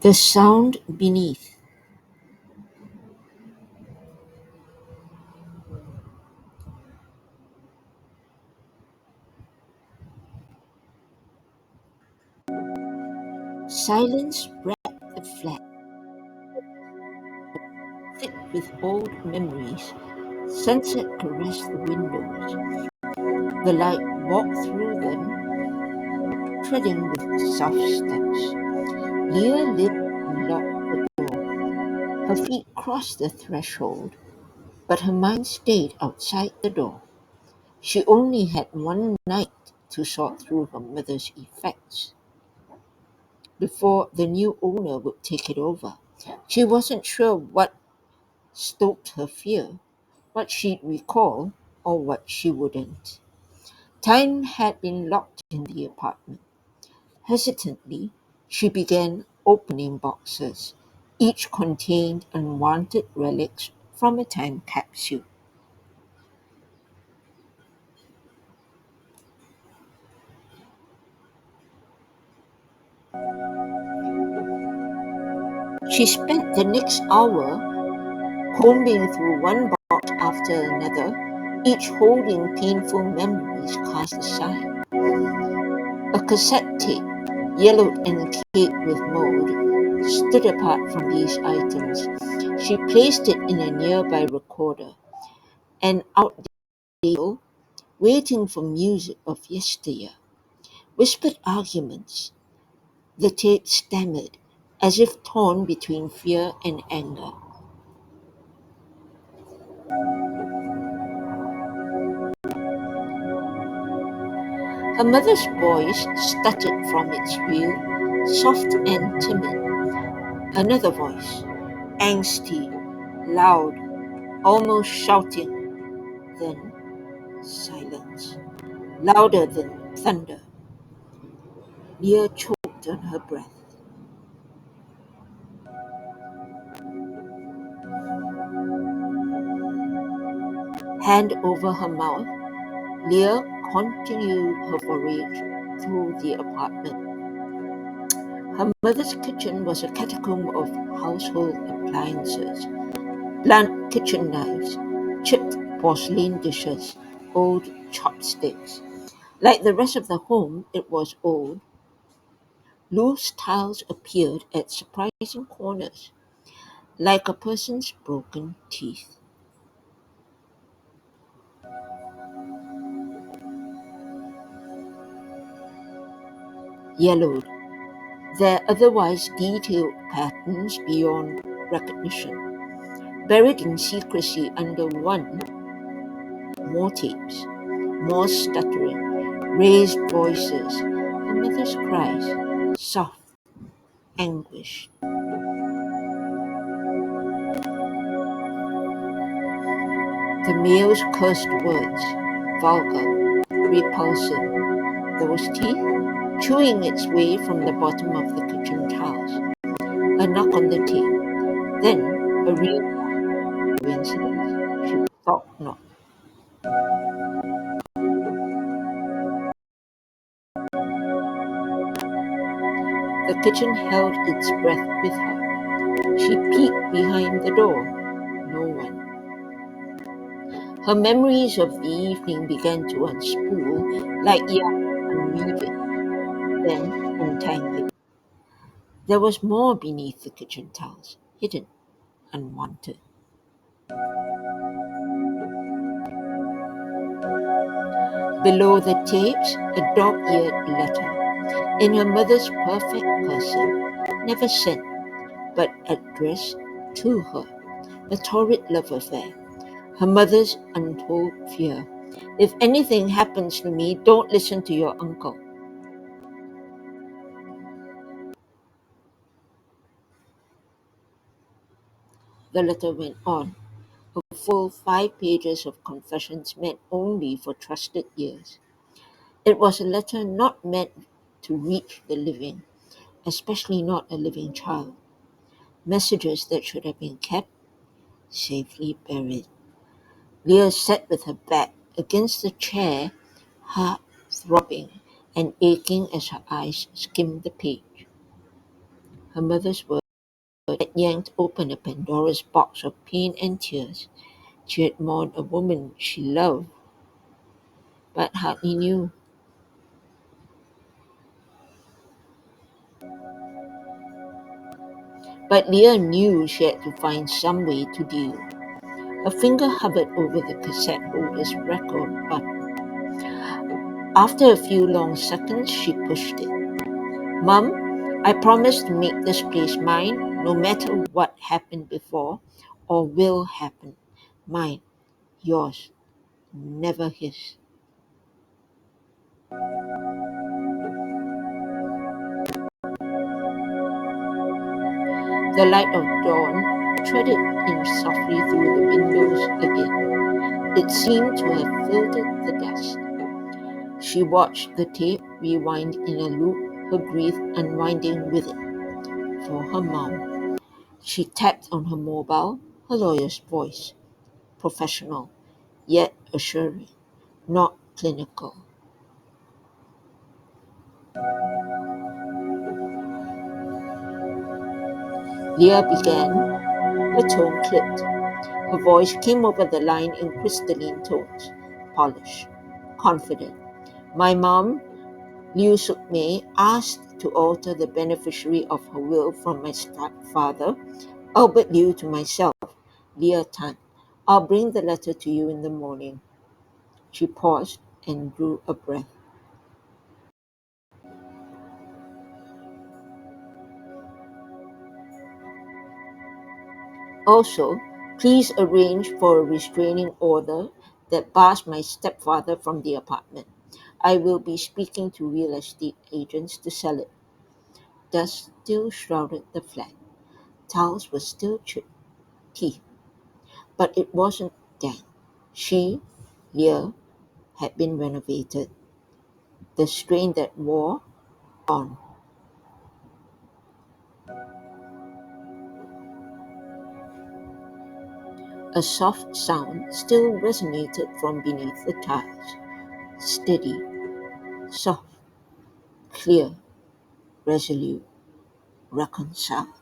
The sound beneath. Silence wrapped the flat, thick with old memories. Sunset caressed the windows. The light walked through them, treading with soft steps. Leah lit and locked the door. Her feet crossed the threshold, but her mind stayed outside the door. She only had one night to sort through her mother's effects before the new owner would take it over. She wasn't sure what stoked her fear, what she'd recall or what she wouldn't. Time had been locked in the apartment. Hesitantly, she began opening boxes. Each contained unwanted relics from a time capsule. She spent the next hour combing through one box after another, each holding painful memories cast aside. A cassette tape, yellowed and caked with mold, stood apart from these items. She placed it in a nearby recorder, an outdated, waiting for music of yesteryear. Whispered arguments. The tape stammered, as if torn between fear and anger. Her mother's voice stuttered from its reel, soft and timid. Another voice, angsty, loud, almost shouting. Then silence, louder than thunder. Leah choked on her breath. Hand over her mouth, Leah continued her voyage through the apartment. Her mother's kitchen was a catacomb of household appliances, blunt kitchen knives, chipped porcelain dishes, old chopsticks. Like the rest of the home, it was old. Loose tiles appeared at surprising corners, like a person's broken teeth. Yellowed, their otherwise detailed patterns beyond recognition. Buried in secrecy under one, more tapes, more stuttering, raised voices, her mother's cries, soft, anguished. The male's cursed words, vulgar, repulsive. Those teeth, chewing its way from the bottom of the kitchen tiles. A knock on the tape, then a real coincidence. She thought not. The kitchen held its breath with her. She peeked behind the door. No one. Her memories of the evening began to unspool like yarn unweaving, then untangling. There was more beneath the kitchen tiles, hidden, unwanted. Below the tapes, a dog-eared letter, in her mother's perfect cursive, never sent, but addressed to her. A torrid love affair, her mother's untold fear. If anything happens to me, don't listen to your uncle. The letter went on, a full 5 pages of confessions meant only for trusted ears. It was a letter not meant to reach the living, especially not a living child. Messages that should have been kept safely buried. Leah sat with her back against the chair, heart throbbing and aching as her eyes skimmed the page. Her mother's words had yanked open a Pandora's box of pain and tears. She had mourned a woman she loved but hardly knew. But Leah knew she had to find some way to deal. Her finger hovered over the cassette holder's record button. After a few long seconds, she pushed it. Mum, I promise to make this place mine, no matter what happened before or will happen. Mine, yours, never his. The light of dawn threaded in softly through the windows again. It seemed to have filtered the dust. She watched the tape rewind in a loop, her grief unwinding with it. For her mom. She tapped on her mobile, her lawyer's voice. Professional, yet assuring, not clinical. Leah began. Her tone clipped. Her voice came over the line in crystalline tones, polished, confident. My mom, Liu Suk-mei, asked to alter the beneficiary of her will from my stepfather, Albert Liu, to myself, Leah Tan. I'll bring the letter to you in the morning. She paused and drew a breath. Also, please arrange for a restraining order that bars my stepfather from the apartment. I will be speaking to real estate agents to sell it. Dust still shrouded the flat. Tiles were still chipped teeth, but it wasn't damp. She, Leah, had been renovated. The strain that wore on. A soft sound still resonated from beneath the tiles. Steady, soft, clear, resolute, reconciled.